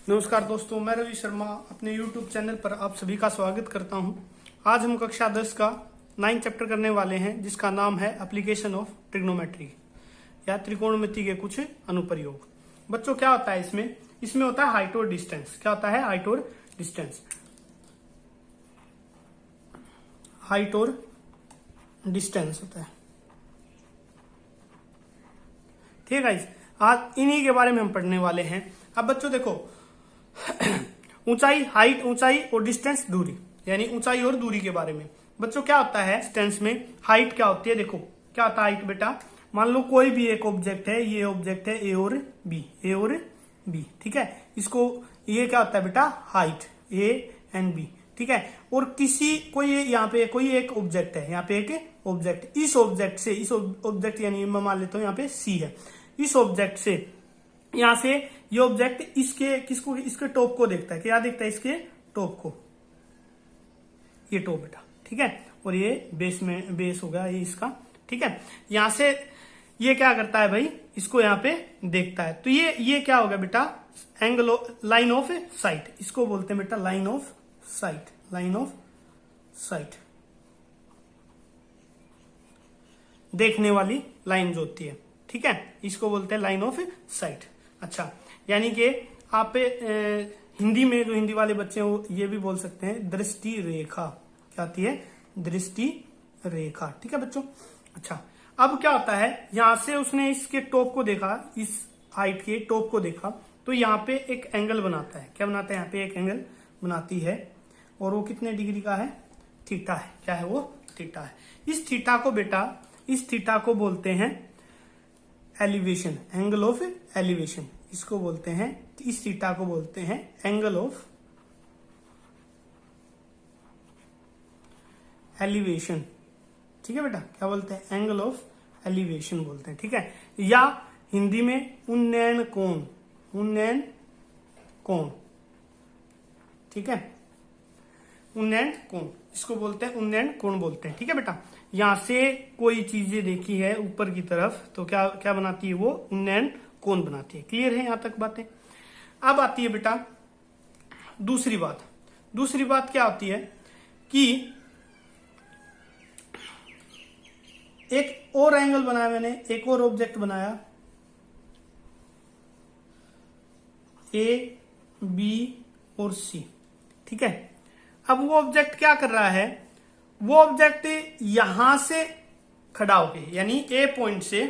नमस्कार दोस्तों, मैं रवि शर्मा अपने YouTube चैनल पर आप सभी का स्वागत करता हूं। आज हम कक्षा 10 का 9 चैप्टर करने वाले हैं, जिसका नाम है एप्लीकेशन ऑफ ट्रिग्नोमेट्री या त्रिकोणमिति के कुछ अनुप्रयोग। बच्चों, क्या होता है इसमें होता है हाइट और डिस्टेंस। क्या होता है? हाइट और डिस्टेंस। हाइट और डिस्टेंस होता है। ठीक है गाइस, आज इन्हीं के बारे में हम पढ़ने वाले हैं। अब बच्चों देखो, ऊंचाई, हाइट, ऊंचाई और डिस्टेंस, दूरी, यानी ऊंचाई और दूरी के बारे में। बच्चों क्या होता है डिस्टेंस में? हाइट क्या होती है? देखो क्या होता है हाइट बेटा। मान लो कोई भी एक ऑब्जेक्ट है, ये ऑब्जेक्ट है ए और बी, ठीक है। इसको ये क्या होता है बेटा? हाइट, ए एंड बी, ठीक है। और कोई यहाँ पे कोई एक ऑब्जेक्ट है, यहाँ पे एक ऑब्जेक्ट, इस ऑब्जेक्ट यानी मैं मान लेता हूँ यहाँ पे सी है। इस ऑब्जेक्ट से, यहां से ये ऑब्जेक्ट इसके टॉप को देखता है। क्या देखता है? इसके टॉप को, ये टॉप बेटा, ठीक है। और ये बेस हो गया ये इसका, ठीक है। यहां से ये क्या करता है भाई? इसको यहां पे देखता है। तो ये क्या होगा बेटा? एंगल, लाइन ऑफ साइट, इसको बोलते हैं बेटा line of site. Line of site, देखने वाली लाइन जो होती है, ठीक है, इसको बोलते हैं लाइन ऑफ साइट। अच्छा, यानी कि आप हिंदी में जो हिंदी वाले बच्चे हैं वो ये भी बोल सकते हैं दृष्टि रेखा। क्या आती है? दृष्टि रेखा, ठीक है बच्चों। अच्छा, अब क्या होता है, यहां से उसने इसके टॉप को देखा, इस हाइट के टॉप को देखा, तो यहाँ पे एक एंगल बनाता है। क्या बनाता है? यहाँ पे एक एंगल बनाती है, और वो कितने डिग्री का है? थीटा है। क्या है वो? थीटा है। इस थीटा को बोलते हैं एलिवेशन, एंगल ऑफ एलिवेशन, इसको बोलते हैं। इस थीटा को बोलते हैं एंगल ऑफ एलिवेशन, ठीक है बेटा। क्या बोलते हैं? एंगल ऑफ एलिवेशन बोलते हैं, ठीक है। या हिंदी में उन्नयन कोण, ठीक है। उन्नयन कोण, इसको बोलते हैं उन्नयन कोण बोलते हैं, ठीक है बेटा। यहां से कोई चीजें देखी है ऊपर की तरफ, तो क्या बनाती है? वो उन्नयन कोण बनाती है। क्लियर है यहां तक बातें? अब आती है बेटा दूसरी बात क्या होती है कि एक और एंगल बनाया मैंने, एक और ऑब्जेक्ट बनाया, ए, बी और सी, ठीक है। अब वो ऑब्जेक्ट क्या कर रहा है? वो ऑब्जेक्ट यहां से खड़ा होके, यानी ए पॉइंट से,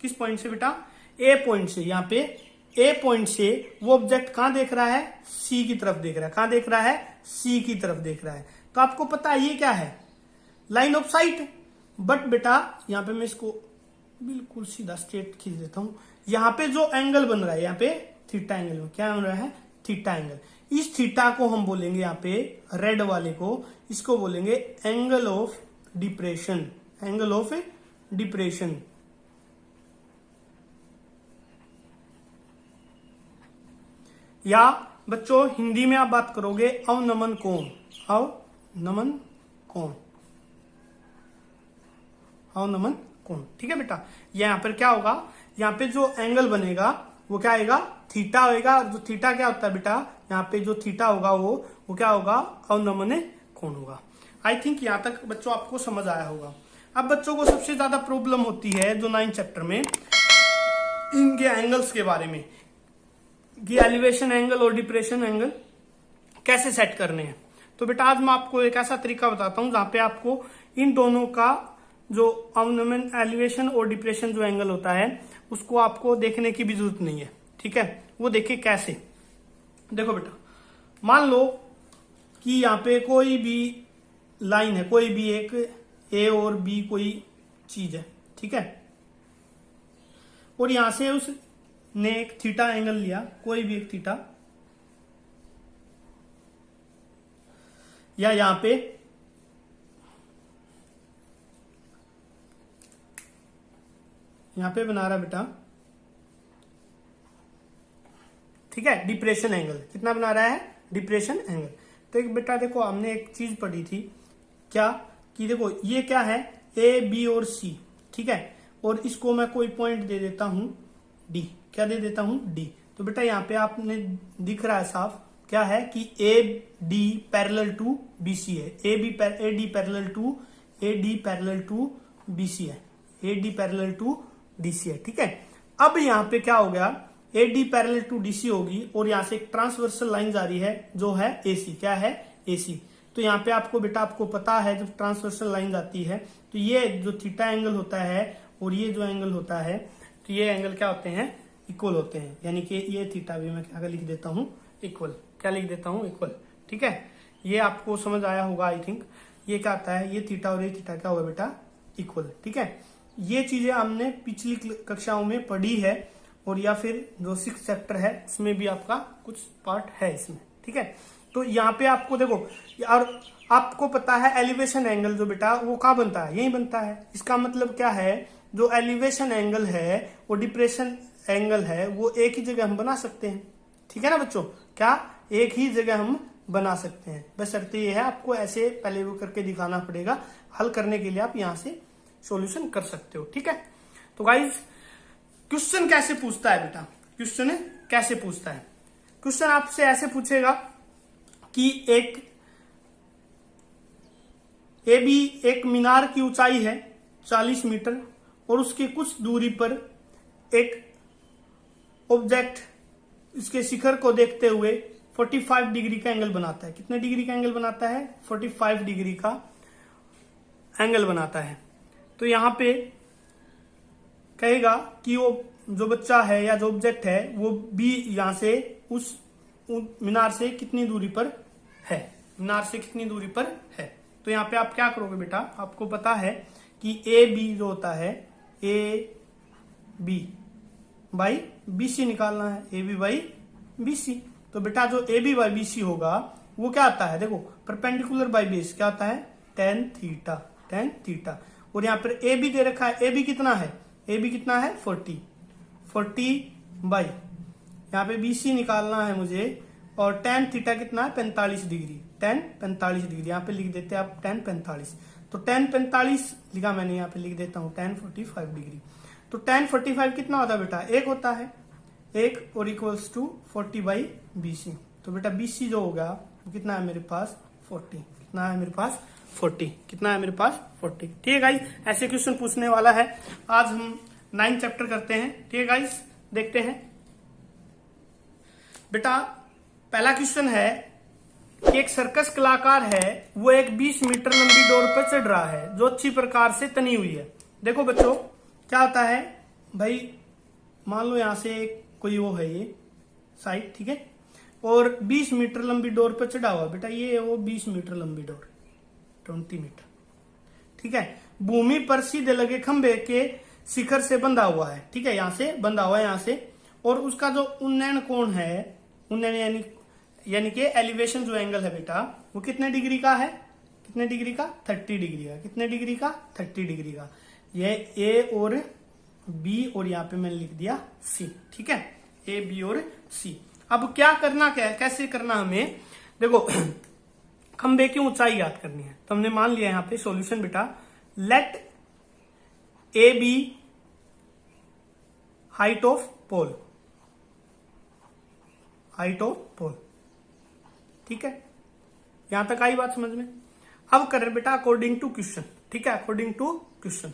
किस पॉइंट से बेटा? ए पॉइंट से, यहां पे ए पॉइंट से वो ऑब्जेक्ट कहां देख रहा है? सी की तरफ देख रहा है। कहां देख रहा है? सी की तरफ देख रहा है। तो आपको पता है ये क्या है? Line of site. बट बेटा यहां पे मैं इसको बिल्कुल सीधा स्ट्रेट खींच देता हूं। यहां पे जो एंगल बन रहा है, यहां पे थीटा एंगल में क्या बन रहा है? Theta angle. इस थीटा को हम बोलेंगे, यहाँ पे रेड वाले को, इसको बोलेंगे angle of depression. Angle of depression, या बच्चों हिंदी में आप बात करोगे अवनमन कोण। अवनमन कोण, अवनमन कोण, ठीक है बेटा। यहाँ पर क्या होगा? यहाँ पे जो एंगल बनेगा वो क्या आएगा? थीटा होगा। जो थीटा क्या होता है बेटा? यहाँ पे जो थीटा होगा वो क्या होगा? अवनमन कोण होगा। आई थिंक यहाँ तक बच्चों आपको समझ आया होगा। अब बच्चों को सबसे ज्यादा प्रॉब्लम होती है जो 9 चैप्टर में, इनके एंगल्स के बारे में, कि एलिवेशन एंगल और डिप्रेशन एंगल कैसे सेट करने हैं। तो बेटा आज मैं आपको एक ऐसा तरीका बताता हूं जहां पे आपको इन दोनों का जो अवनमन, एलिवेशन और डिप्रेशन जो एंगल होता है उसको आपको देखने की भी जरूरत नहीं है, ठीक है। वो देखिए कैसे। देखो बेटा, मान लो कि यहाँ पे कोई भी लाइन है, कोई भी एक ए और बी कोई चीज है, ठीक है। और यहां से उसने एक थीटा एंगल लिया, कोई भी एक थीटा, या यहां पे बना रहा बेटा, ठीक है, डिप्रेशन एंगल। कितना बना रहा है? Depression angle. तो एक बेटा देखो, हमने एक चीज पढ़ी थी, क्या कि देखो ये क्या है? ए, बी और सी, ठीक है। और इसको मैं कोई पॉइंट दे देता हूं डी। क्या दे देता हूं? डी। तो बेटा यहाँ पे आपने दिख रहा है साफ क्या है कि A D parallel to BC है, A D parallel to BC है, A D parallel to DC है। ठीक है, अब यहाँ पे क्या हो गया, A D parallel to DC होगी और यहाँ से एक ट्रांसवर्सल लाइन जा रही है जो है एसी। क्या है, एसी। तो यहाँ पे आपको बेटा आपको पता है जब ट्रांसवर्सल लाइन जाती है तो ये जो थीटा एंगल होता है और ये जो एंगल होता है तो ये एंगल क्या होते हैं, इक्वल होते हैं। यानी कि ये थीटा भी मैं क्या लिख देता हूँ, इक्वल। क्या लिख देता हूँ, इक्वल। ठीक है, ये आपको समझ आया होगा आई थिंक। ये क्या आता है, ये थीटा और ये थीटा क्या होगा बेटा, इक्वल। ठीक है, ये चीजें हमने पिछली कक्षाओं में पढ़ी है और या फिर जो 6th चैप्टर है उसमें भी आपका कुछ पार्ट है इसमें। ठीक है, तो यहाँ पे आपको देखो, और आपको पता है एलिवेशन एंगल जो बेटा वो कहाँ बनता है, यही बनता है। इसका मतलब क्या है, जो एलिवेशन एंगल है वो डिप्रेशन एंगल है वो एक ही जगह हम बना सकते हैं। ठीक है ना बच्चों, क्या एक ही जगह हम बना सकते हैं, बस शर्त ये है आपको ऐसे पहले वो करके दिखाना पड़ेगा। हल करने के लिए आप यहाँ से सॉल्यूशन कर सकते हो। ठीक है, तो गाइज क्वेश्चन कैसे पूछता है बेटा, क्वेश्चन कैसे पूछता है, क्वेश्चन आपसे ऐसे पूछेगा कि एक मीनार की ऊंचाई है 40 मीटर और उसके कुछ दूरी पर एक ऑब्जेक्ट इसके शिखर को देखते हुए 45 डिग्री का एंगल बनाता है। कितने डिग्री का एंगल बनाता है, 45 डिग्री का एंगल बनाता है। तो यहां पे कहेगा कि वो जो बच्चा है या जो ऑब्जेक्ट है वो भी यहां से उस मीनार से कितनी दूरी पर है, मीनार से कितनी दूरी पर है। तो यहाँ पे आप क्या करोगे बेटा, आपको पता है कि ए बी जो होता है, A B by B C निकालना है, A B by B C. तो बेटा जो A B by B C होगा वो क्या आता है, देखो परपेंडिकुलर बाई बेस क्या आता है, टेन थीटा, टेन थीटा। और यहाँ पर ए बी दे रखा है, ए बी कितना है, ए बी कितना है 40 बाई यहाँ पे बी सी निकालना है मुझे, और टेन थीटा कितना है 45 डिग्री, टेन 45 डिग्री। यहाँ पे लिख देते हैं आप टेन 45, तो टेन 45 लिखा मैंने, यहाँ पे लिख देता हूँ टेन 45 डिग्री। तो टेन 45 कितना होता है बेटा, एक होता है, एक और equals to 40 by B C. तो बेटा बी सी जो होगा वो कितना है मेरे पास 40, कितना है मेरे पास 40, कितना है मेरे पास 40। ठीक है गाइस, ऐसे क्वेश्चन पूछने वाला है। आज हम 9 चैप्टर करते हैं। ठीक है गाइस, देखते हैं बेटा। पहला क्वेश्चन है कि एक सर्कस कलाकार है वो एक 20 मीटर लंबी डोर पर चढ़ रहा है जो अच्छी प्रकार से तनी हुई है। देखो बच्चों क्या होता है भाई, मान लो यहां से कोई वो है ये साइड, ठीक है, और 20 मीटर लंबी डोर पर चढ़ा हुआ बेटा, ये वो 20 मीटर लंबी डोर, 20 मीटर। ठीक है, भूमि पर सीधे लगे खंभे के शिखर से बंधा हुआ है। ठीक है, यहां से बंधा हुआ है यहाँ से, और उसका जो उन्नयन कोण है, उन्नयन यानी कि एलिवेशन जो एंगल है बेटा वो कितने डिग्री का है, कितने डिग्री का 30 डिग्री का, कितने डिग्री का 30 डिग्री का। ये ए और बी और यहाँ पे मैंने लिख दिया सी। ठीक है, ए बी और सी। अब क्या करना, क्या है कैसे करना हमें, देखो खंबे की ऊंचाई याद करनी है। तो हमने मान लिया यहाँ पे सॉल्यूशन बेटा, let A B height of pole, height of pole. ठीक है, यहां तक आई बात समझ में। अब कर बेटा अकॉर्डिंग टू क्वेश्चन। ठीक है, अकॉर्डिंग टू क्वेश्चन।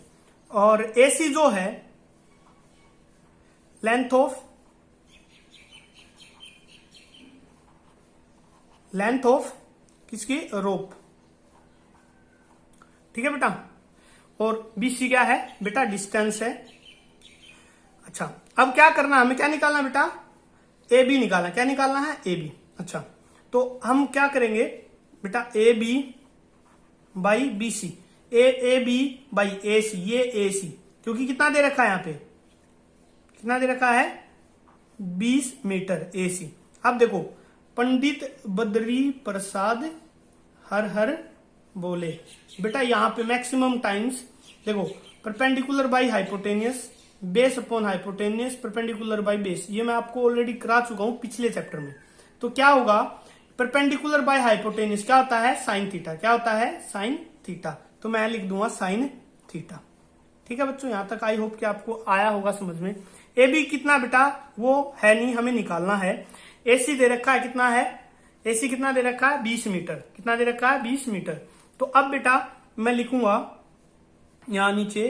और एसी जो है लेंथ ऑफ किसकी, रोप। ठीक है बेटा, और बीसी क्या है बेटा, डिस्टेंस है। अच्छा, अब क्या करना, हमें क्या निकालना बेटा, ए बी निकालना। क्या निकालना है, ए बी। अच्छा, तो हम क्या करेंगे बेटा, A B by B C, A B by A C, ये ए सी, क्योंकि कितना दे रखा है यहाँ पे, कितना दे रखा है 20 मीटर ए सी। अब देखो पंडित बद्री प्रसाद हर हर बोले बेटा, यहाँ पे मैक्सिमम टाइम्स देखो perpendicular by hypotenuse, base upon hypotenuse, perpendicular by base, ये मैं आपको ऑलरेडी करा चुका हूं पिछले चैप्टर में। तो क्या होगा, परपेंडिकुलर बाय हाइपोटेनियस क्या होता है, साइन थीटा। क्या होता है, साइन थीटा। तो मैं लिख दूंगा साइन थीटा। ठीक है बच्चों, यहां तक आई होप कि आपको आया होगा समझ में। ए बी कितना बेटा वो है नहीं, हमें निकालना है। एसी दे रखा है, कितना है एसी कितना दे रखा है 20 मीटर, कितना दे रखा है 20 मीटर। तो अब बेटा मैं लिखूंगा यहां नीचे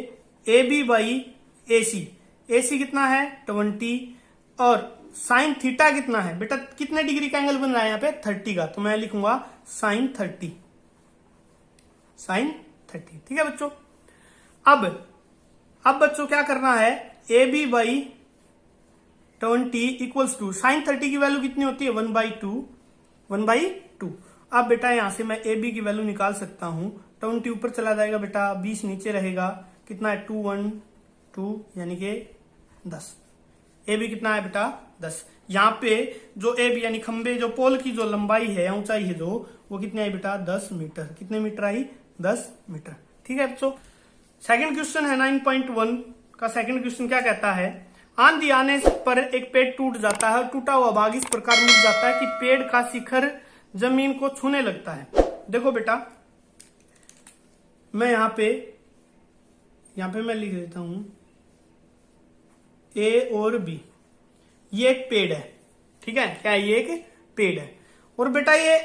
A B by AC, AC कितना है 20 और साइन थीटा कितना है बेटा, कितने डिग्री का एंगल बन रहा है यहाँ पे 30 का, तो मैं लिखूंगा साइन 30, साइन 30। ठीक है बच्चों। अब बच्चों क्या करना है, A B by 20 equals to sine 30 की वैल्यू कितनी होती है 1/2। अब बेटा यहां से मैं ए बी की वैल्यू निकाल सकता हूं, 20 ऊपर चला जाएगा बेटा, 20 नीचे रहेगा, कितना है 2 1 2 यानी कि 10। ए बी कितना है बेटा 10। यहाँ पे जो ए बी यानी खंबे जो पोल की जो लंबाई है ऊंचाई है जो वो कितनी आई बेटा 10 मीटर, कितने मीटर आई 10 मीटर। ठीक है बच्चों। सेकंड क्वेश्चन है 9.1 का सेकंड क्वेश्चन क्या कहता है, आंधी आने पर एक पेड़ टूट जाता है और टूटा हुआ भाग इस प्रकार मिट जाता है कि पेड़ का शिखर जमीन को छूने लगता है। देखो बेटा मैं यहां पे मैं लिख देता हूं ए और बी, ये एक पेड़ है, ठीक है क्या, ये एक पेड़ है और बेटा ये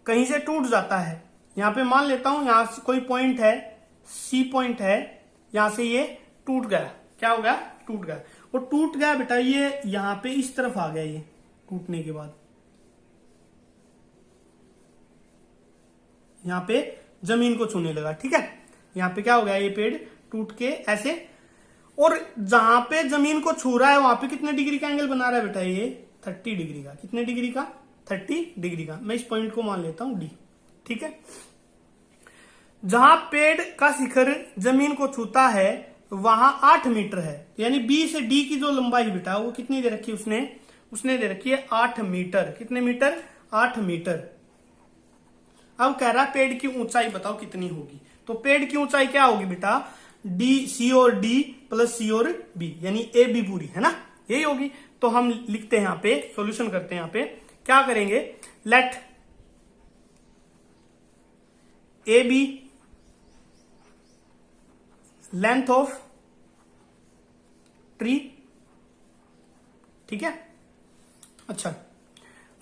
कहीं से टूट जाता है। यहां पे मान लेता हूं यहां से कोई पॉइंट है, सी पॉइंट है, यहां से ये टूट गया, क्या हो गया टूट गया, और टूट गया बेटा ये यहां पे इस तरफ आ गया, ये टूटने के बाद यहां पे जमीन को छूने लगा। ठीक है, यहां पे क्या हो गया, ये पेड़ टूट के ऐसे, और जहां पे जमीन को छू रहा है वहां पे कितने डिग्री का एंगल बना रहा है बेटा, ये 30 डिग्री का, कितने डिग्री का 30 डिग्री का। मैं इस पॉइंट को मान लेता हूं डी। ठीक है, जहां पेड़ का शिखर जमीन को छूता है वहां 8 मीटर है, यानी बी से डी की जो लंबाई बेटा वो कितनी दे रखी है उसने दे रखी है 8 मीटर, कितने मीटर 8 मीटर। अब कह रहा पेड़ की ऊंचाई बताओ कितनी होगी, तो पेड़ की ऊंचाई क्या होगी बेटा डी, सी और डी प्लस सी और बी, यानी ए बी पूरी है ना, यही होगी। तो हम लिखते हैं यहां पे, सॉल्यूशन करते हैं यहां पे, क्या करेंगे, let A B length of tree. ठीक है, अच्छा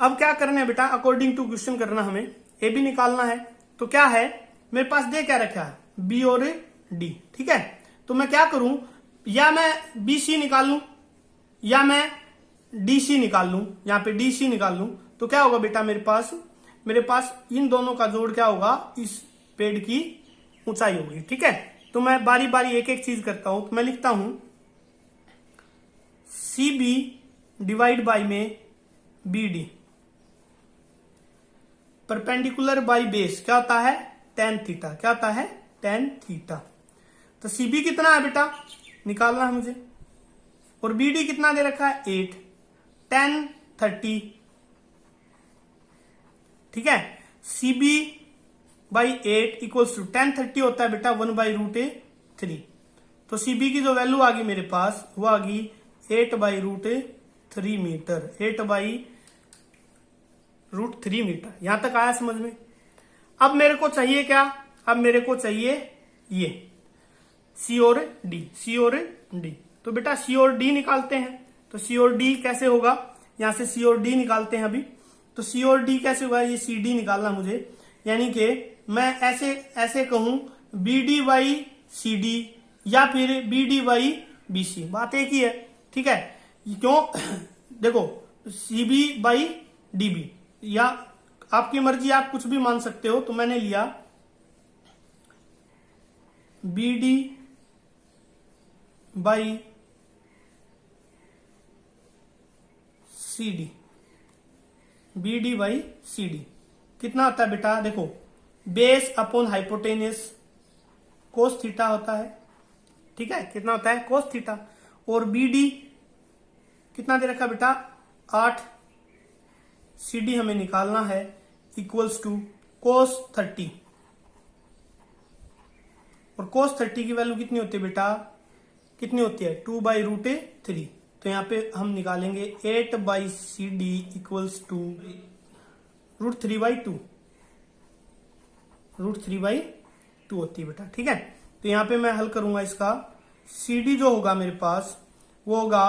अब क्या करना है बेटा, अकॉर्डिंग टू क्वेश्चन करना, हमें ए बी निकालना है। तो क्या है मेरे पास दे क्या रखा है बी और डी। ठीक है, तो मैं क्या करूं, या मैं बी सी निकाल लूं या मैं डी सी निकाल लूं, यहां पे डी सी निकाल लूं, तो क्या होगा बेटा मेरे पास इन दोनों का जोड़ क्या होगा, इस पेड़ की ऊंचाई होगी। ठीक है, तो मैं बारी बारी एक एक चीज करता हूं, तो मैं लिखता हूं सी बी डिवाइड बाई में B D, perpendicular by base क्या होता है tan थीटा, क्या होता है tan थीटा। तो सीबी कितना है बेटा निकालना है मुझे, और बीडी कितना दे रखा है 8 tan 30। ठीक है, CB by 8 equals to tan 30 होता है बेटा 1/√3। तो सीबी की जो वैल्यू आ गई मेरे पास वो आ गई 8/√3 मीटर, 8/√3 मीटर। यहां तक आया समझ में। अब मेरे को चाहिए क्या, अब मेरे को चाहिए ये सी और डी, सी और डी। तो बेटा सी और डी निकालते हैं। तो सी और डी कैसे होगा, यहां से सी और डी निकालते हैं अभी। तो सी और डी कैसे होगा, ये सी डी निकालना मुझे, यानी कि मैं ऐसे कहूं B D by C D या फिर B D by B C, बात एक ही है। ठीक है, क्यों देखो C B by D B, या आपकी मर्जी, आप कुछ भी मान सकते हो। तो मैंने लिया B D by C D, B D by C D कितना होता है बेटा, देखो base upon hypotenuse cos theta होता है। ठीक है, कितना होता है कोस थीटा, और बी डी कितना दे रखा बेटा 8, सी डी हमें निकालना है इक्वल्स टू कोस 30, और कोस 30 की वैल्यू कितनी होती है बेटा, कितनी होती है 2/√3। तो यहां पे हम निकालेंगे 8/CD इक्वल्स टू √3/2, √3/2 होती है बेटा। ठीक है, तो यहां पे मैं हल करूंगा इसका, CD जो होगा मेरे पास वो होगा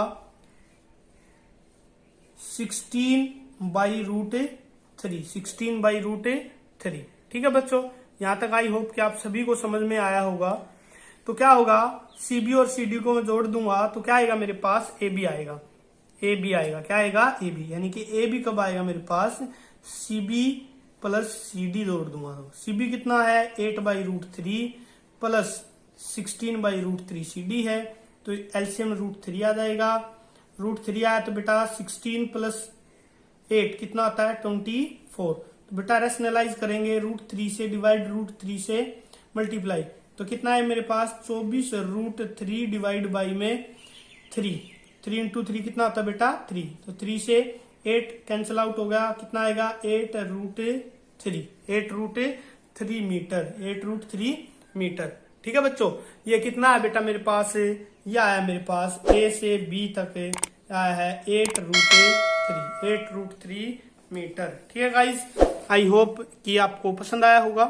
16/√3, 16/√3। ठीक है बच्चों, यहां तक आई होप कि आप सभी को समझ में आया होगा। तो क्या होगा, सीबी और सीडी को मैं जोड़ दूंगा तो क्या आएगा मेरे पास, ए बी आएगा। ए बी आएगा, क्या आएगा, ए बी। यानी कि ए बी कब आएगा मेरे पास, सीबी प्लस सीडी जोड़ दूंगा तो सीबी कितना है 8/√3 प्लस 16/√3 सीडी है, तो एलसीएम √3 आ जाएगा। √3 आया तो बेटा 16 प्लस 8 कितना आता है 24। तो बेटा रेशनलाइज करेंगे, √3 से डिवाइड, √3 से मल्टीप्लाई, तो कितना है मेरे पास 24/√3 डिवाइड बाई में 3, 3 इंटू 3 कितना होता है बेटा 3। तो 3 से 8 कैंसिल आउट हो गया, कितना आएगा 8√3, 8√3 मीटर, 8√3 मीटर। ठीक है बच्चों, ये कितना है बेटा मेरे पास, ये आया मेरे पास ए से बी तक आया है 8√3 मीटर। ठीक है गाइस, आई होप कि आपको पसंद आया होगा।